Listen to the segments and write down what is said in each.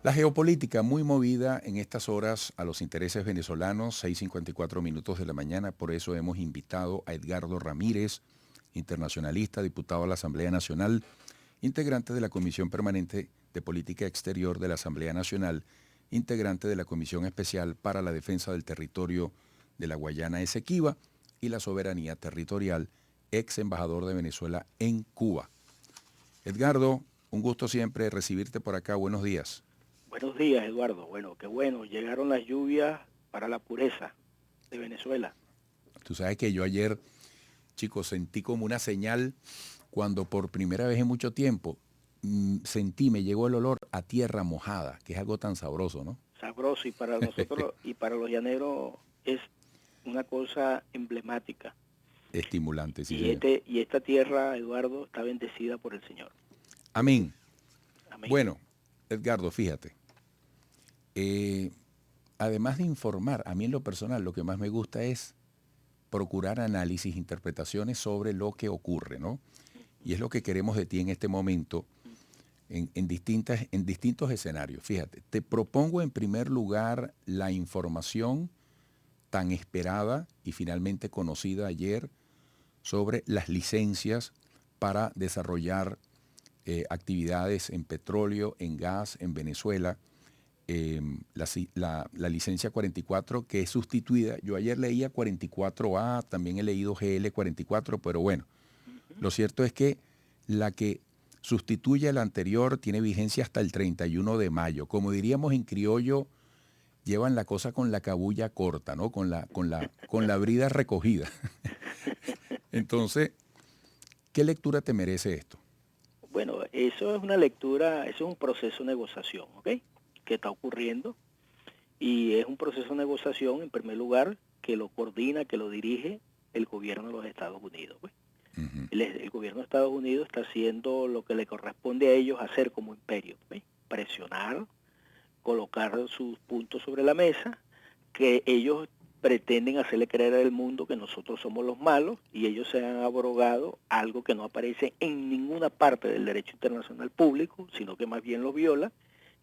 La geopolítica muy movida en estas horas a los intereses venezolanos, 6:54 de la mañana, por eso hemos invitado a Edgardo Ramírez, internacionalista, diputado a la Asamblea Nacional, integrante de la Comisión Permanente de Política Exterior de la Asamblea Nacional, integrante de la Comisión Especial para la Defensa del Territorio de la Guayana Esequiba y la Soberanía Territorial, ex embajador de Venezuela en Cuba. Edgardo, un gusto siempre recibirte por acá. Buenos días. Buenos días, Eduardo. Bueno, qué bueno. Llegaron las lluvias para la pureza de Venezuela. Tú sabes que yo ayer, chicos, sentí como una señal cuando por primera vez en mucho tiempo me llegó el olor a tierra mojada, que es algo tan sabroso, ¿no? Sabroso y para nosotros y para los llaneros es una cosa emblemática. Estimulante, sí, Y señor. esta tierra, Eduardo, está bendecida por el Señor. Amén. Amén. Bueno, Edgardo, fíjate, eh, además de informar, a mí en lo personal lo que más me gusta es procurar análisis, interpretaciones sobre lo que ocurre, ¿no? Y es lo que queremos de ti en este momento, en distintos escenarios. Fíjate, te propongo en primer lugar la información tan esperada y finalmente conocida ayer sobre las licencias para desarrollar actividades en petróleo, en gas, en Venezuela. La licencia 44 que es sustituida, yo ayer leía 44A, también he leído GL 44, pero bueno, lo cierto es que la que sustituye a la anterior tiene vigencia hasta el 31 de mayo. Como diríamos en criollo, llevan la cosa con la cabulla corta, ¿no? Con la brida recogida. Entonces, ¿qué lectura te merece esto? Bueno, eso es una lectura, eso es un proceso de negociación, ¿ok? Que está ocurriendo y es un proceso de negociación, en primer lugar, que lo coordina, que lo dirige el gobierno de los Estados Unidos, pues. Ujú. El gobierno de Estados Unidos está haciendo lo que le corresponde a ellos hacer como imperio, ¿ve? Presionar, colocar sus puntos sobre la mesa, que ellos pretenden hacerle creer al mundo que nosotros somos los malos y ellos se han abrogado algo que no aparece en ninguna parte del derecho internacional público, sino que más bien lo viola,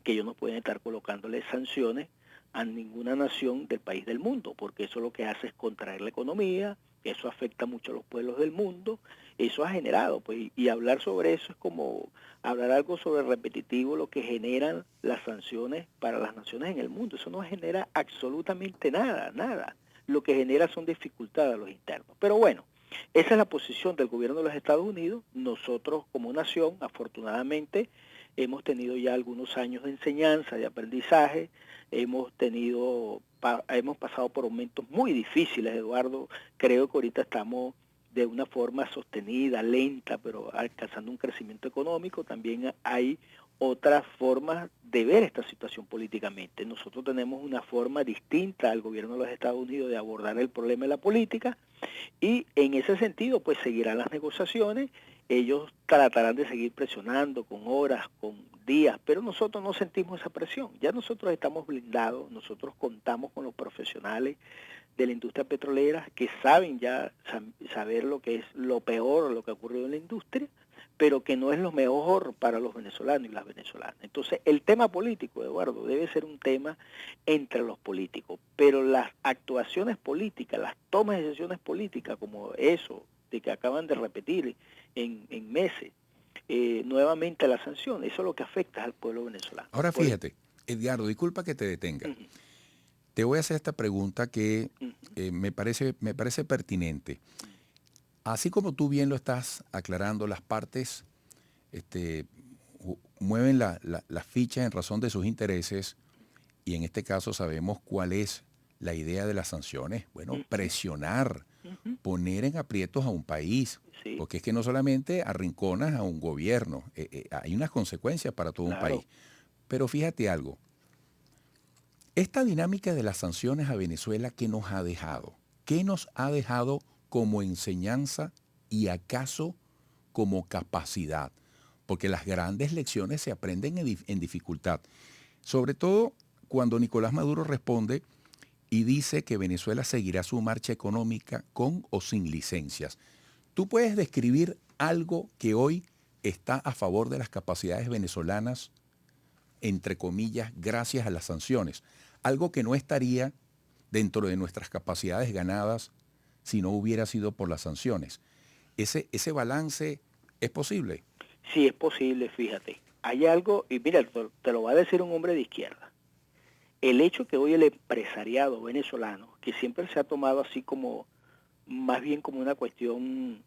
que ellos no pueden estar colocándole sanciones a ninguna nación del país del mundo, porque eso lo que hace es contraer la economía, eso afecta mucho a los pueblos del mundo, eso ha generado, pues, y hablar sobre eso es como hablar algo sobre repetitivo, lo que generan las sanciones para las naciones en el mundo, eso no genera absolutamente nada, nada, lo que genera son dificultades a los internos, pero bueno, esa es la posición del gobierno de los Estados Unidos. Nosotros como nación, afortunadamente, hemos tenido ya algunos años de enseñanza, de aprendizaje, hemos pasado por momentos muy difíciles, Eduardo. Creo que ahorita estamos de una forma sostenida, lenta, pero alcanzando un crecimiento económico. También hay otras formas de ver esta situación políticamente. Nosotros tenemos una forma distinta al gobierno de los Estados Unidos de abordar el problema de la política y en ese sentido pues seguirán las negociaciones, ellos tratarán de seguir presionando con horas, con días, pero nosotros no sentimos esa presión, ya nosotros estamos blindados, nosotros contamos con los profesionales de la industria petrolera que saben ya saber lo que es lo peor, lo que ha ocurrido en la industria, pero que no es lo mejor para los venezolanos y las venezolanas. Entonces, el tema político, Eduardo, debe ser un tema entre los políticos, pero las actuaciones políticas, las tomas de decisiones políticas, como eso de que acaban de repetir en meses, nuevamente la sanción, eso es lo que afecta al pueblo venezolano. Ahora fíjate, Edgardo, disculpa que te detenga. Uh-huh, Te voy a hacer esta pregunta que uh-huh, me parece pertinente. Así como tú bien lo estás aclarando, las partes mueven las fichas en razón de sus intereses y en este caso sabemos cuál es la idea de las sanciones. Bueno, uh-huh, presionar, uh-huh. poner en aprietos a un país, Sí, porque es que no solamente arrinconas a un gobierno, hay unas consecuencias para todo un claro. país. Pero fíjate algo, esta dinámica de las sanciones a Venezuela, ¿qué nos ha dejado? ¿Qué nos ha dejado como enseñanza y acaso como capacidad? Porque las grandes lecciones se aprenden en dificultad. Sobre todo cuando Nicolás Maduro responde y dice que Venezuela seguirá su marcha económica con o sin licencias. ¿Tú puedes describir algo que hoy está a favor de las capacidades venezolanas entre comillas, gracias a las sanciones. Algo que no estaría dentro de nuestras capacidades ganadas si no hubiera sido por las sanciones. Ese balance es posible. Sí, es posible, fíjate. Hay algo, y mira, te lo va a decir un hombre de izquierda. El hecho que hoy el empresariado venezolano, que siempre se ha tomado así como, más bien como una cuestión,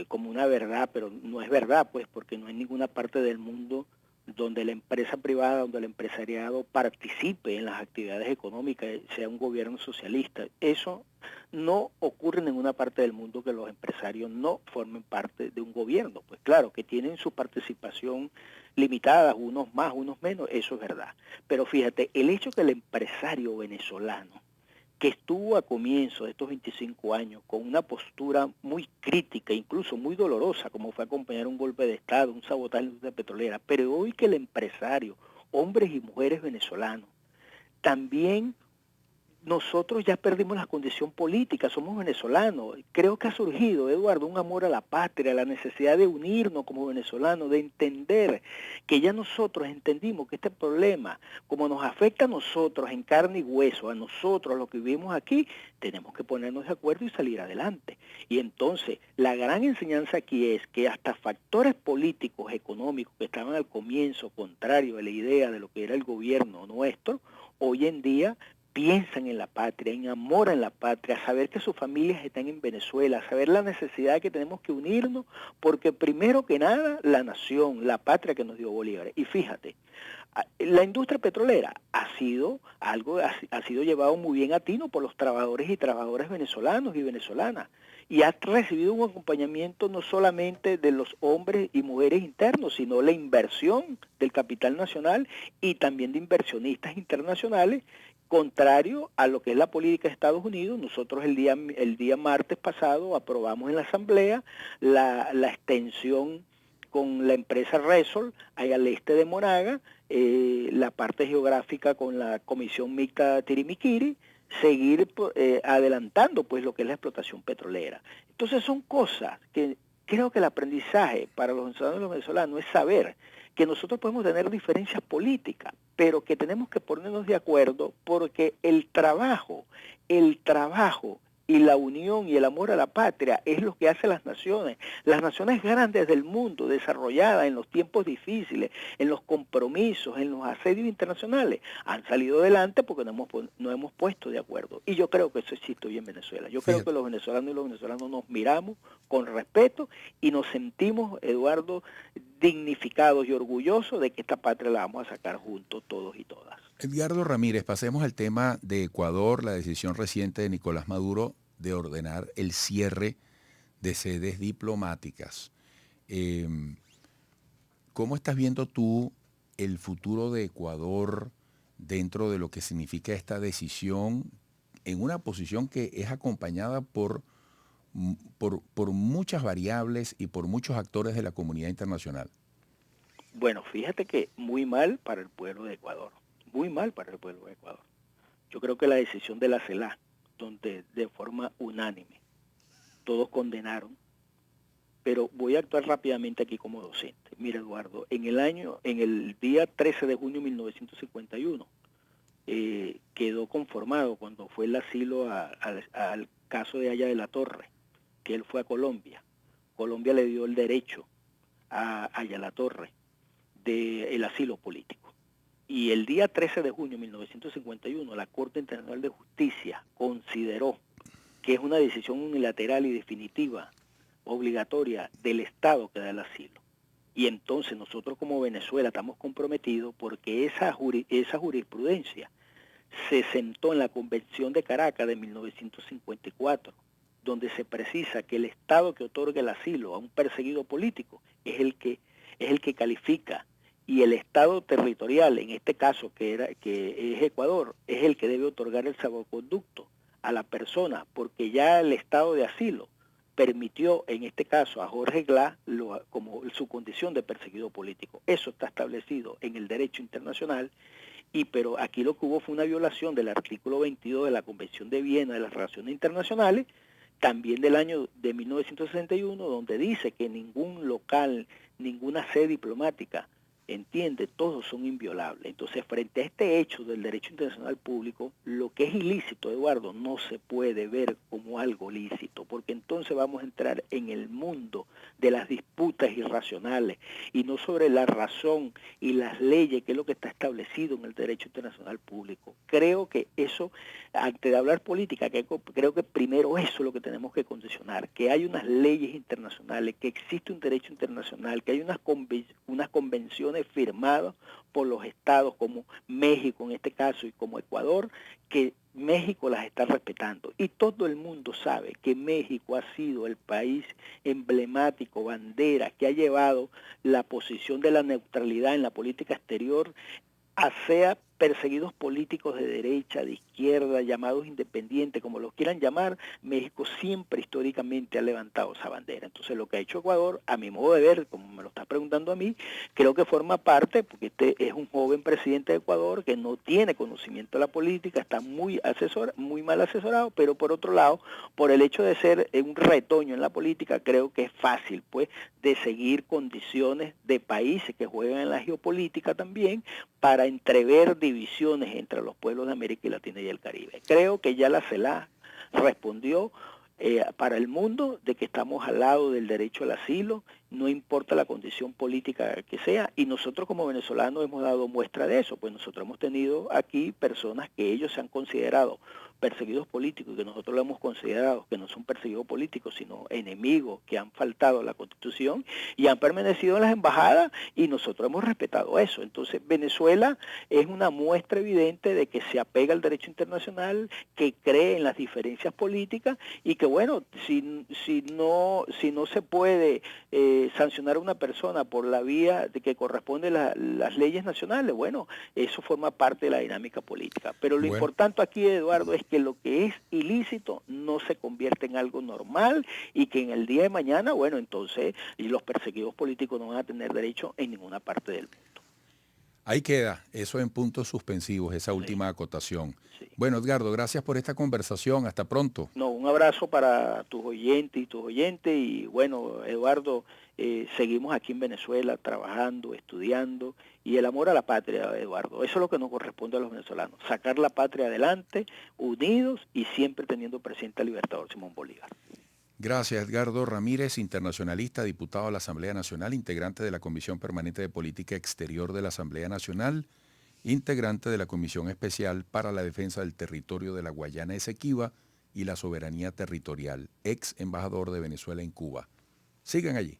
como una verdad, pero no es verdad, pues, porque no hay ninguna parte del mundo donde la empresa privada, donde el empresariado participe en las actividades económicas, sea un gobierno socialista. Eso no ocurre en ninguna parte del mundo, que los empresarios no formen parte de un gobierno. Pues claro, que tienen su participación limitada, unos más, unos menos, eso es verdad. Pero fíjate, el hecho que el empresario venezolano, que estuvo a comienzo de estos 25 años con una postura muy crítica, incluso muy dolorosa, como fue acompañar un golpe de Estado, un sabotaje en la industria petrolera, pero hoy que el empresario, hombres y mujeres venezolanos, también nosotros ya perdimos la condición política, somos venezolanos. Creo que ha surgido, Eduardo, un amor a la patria, la necesidad de unirnos como venezolanos, de entender que ya nosotros entendimos que este problema, como nos afecta a nosotros en carne y hueso, a nosotros los que vivimos aquí, tenemos que ponernos de acuerdo y salir adelante. Y entonces, la gran enseñanza aquí es que hasta factores políticos, económicos, que estaban al comienzo contrario a la idea de lo que era el gobierno nuestro, hoy en día piensan en la patria, en amor en la patria, saber que sus familias están en Venezuela, saber la necesidad que tenemos que unirnos, porque primero que nada, la nación, la patria que nos dio Bolívar. Y fíjate, la industria petrolera ha sido llevado muy bien a tino por los trabajadores y trabajadoras venezolanos y venezolanas, y ha recibido un acompañamiento no solamente de los hombres y mujeres internos, sino la inversión del capital nacional y también de inversionistas internacionales. Contrario a lo que es la política de Estados Unidos, nosotros el día martes pasado aprobamos en la Asamblea la extensión con la empresa Resol ahí al este de Monaga, la parte geográfica con la Comisión Mixta Tirimiquiri, seguir adelantando pues lo que es la explotación petrolera. Entonces son cosas que creo que el aprendizaje para los venezolanos y los venezolanos es saber que nosotros podemos tener diferencias políticas, pero que tenemos que ponernos de acuerdo, porque el trabajo y la unión y el amor a la patria es lo que hace las naciones grandes del mundo, desarrolladas en los tiempos difíciles, en los compromisos, en los asedios internacionales, han salido adelante porque no hemos puesto de acuerdo. Y yo creo que eso existe hoy en Venezuela. Yo creo que los venezolanos y los venezolanos nos miramos con respeto y nos sentimos, Eduardo, dignificados y orgullosos de que esta patria la vamos a sacar juntos todos y todas. Edgardo Ramírez, pasemos al tema de Ecuador, la decisión reciente de Nicolás Maduro de ordenar el cierre de sedes diplomáticas. ¿Cómo estás viendo tú el futuro de Ecuador dentro de lo que significa esta decisión en una posición que es acompañada por muchas variables y por muchos actores de la comunidad internacional? Bueno, fíjate que muy mal para el pueblo de Ecuador, muy mal para el pueblo de Ecuador. Yo creo que la decisión de la CELAC, donde de forma unánime todos condenaron, pero voy a actuar rápidamente aquí como docente. Mira, Eduardo, en el día 13 de junio de 1951, quedó conformado cuando fue el asilo al caso de Haya de la Torre, que él fue a Colombia. Colombia le dio el derecho a Haya la Torre del asilo político. Y el día 13 de junio de 1951, la Corte Internacional de Justicia consideró que es una decisión unilateral y definitiva, obligatoria del Estado que da el asilo. Y entonces nosotros como Venezuela estamos comprometidos porque esa jurisprudencia se sentó en la Convención de Caracas de 1954, donde se precisa que el Estado que otorga el asilo a un perseguido político es el que califica, y el Estado territorial, en este caso que es Ecuador, es el que debe otorgar el salvoconducto a la persona, porque ya el Estado de asilo permitió en este caso a Jorge Glass como su condición de perseguido político. Eso está establecido en el derecho internacional, pero aquí lo que hubo fue una violación del artículo 22 de la Convención de Viena de las Relaciones Internacionales, también del año de 1961, donde dice que ningún local, ninguna sede diplomática entiende, todos son inviolables. Entonces, frente a este hecho del derecho internacional público, lo que es ilícito, Eduardo, no se puede ver como algo lícito, porque entonces vamos a entrar en el mundo de las disputas irracionales y no sobre la razón y las leyes, que es lo que está establecido en el derecho internacional público. Creo que eso, antes de hablar política, creo que primero eso es lo que tenemos que condicionar, que hay unas leyes internacionales, que existe un derecho internacional, que hay unas convenciones firmadas por los estados como México en este caso y como Ecuador, que México las está respetando. Y todo el mundo sabe que México ha sido el país emblemático, bandera, que ha llevado la posición de la neutralidad en la política exterior, sea perseguidos políticos de derecha, de izquierda, llamados independientes, como los quieran llamar, México siempre históricamente ha levantado esa bandera. Entonces lo que ha hecho Ecuador, a mi modo de ver, como me lo está preguntando a mí, creo que forma parte, porque este es un joven presidente de Ecuador que no tiene conocimiento de la política, está muy mal asesorado, pero por otro lado, por el hecho de ser un retoño en la política, creo que es fácil, pues, de seguir condiciones de países que juegan en la geopolítica también, para entrever divisiones entre los pueblos de América Latina y el Caribe. Creo que ya la CELAC respondió para el mundo de que estamos al lado del derecho al asilo, no importa la condición política que sea, y nosotros como venezolanos hemos dado muestra de eso, pues nosotros hemos tenido aquí personas que ellos se han considerado perseguidos políticos, que nosotros lo hemos considerado que no son perseguidos políticos, sino enemigos que han faltado a la Constitución y han permanecido en las embajadas, y nosotros hemos respetado eso. Entonces Venezuela es una muestra evidente de que se apega al derecho internacional, que cree en las diferencias políticas, y que bueno, si no se puede sancionar a una persona por la vía de que corresponde las leyes nacionales, bueno, eso forma parte de la dinámica política. Pero lo importante aquí, Eduardo, es que lo que es ilícito no se convierte en algo normal, y que en el día de mañana, bueno, entonces los perseguidos políticos no van a tener derecho en ninguna parte del mundo. Ahí queda, eso en puntos suspensivos, esa última acotación. Sí. Bueno, Edgardo, gracias por esta conversación. Hasta pronto. No, un abrazo para tus oyentes, y bueno, Eduardo, seguimos aquí en Venezuela trabajando, estudiando, y el amor a la patria, Eduardo, eso es lo que nos corresponde a los venezolanos, sacar la patria adelante, unidos y siempre teniendo presente al libertador Simón Bolívar. Gracias, Edgardo Ramírez, internacionalista, diputado a la Asamblea Nacional, integrante de la Comisión Permanente de Política Exterior de la Asamblea Nacional, integrante de la Comisión Especial para la Defensa del Territorio de la Guayana Esequiba y la Soberanía Territorial, ex embajador de Venezuela en Cuba. Sigan allí.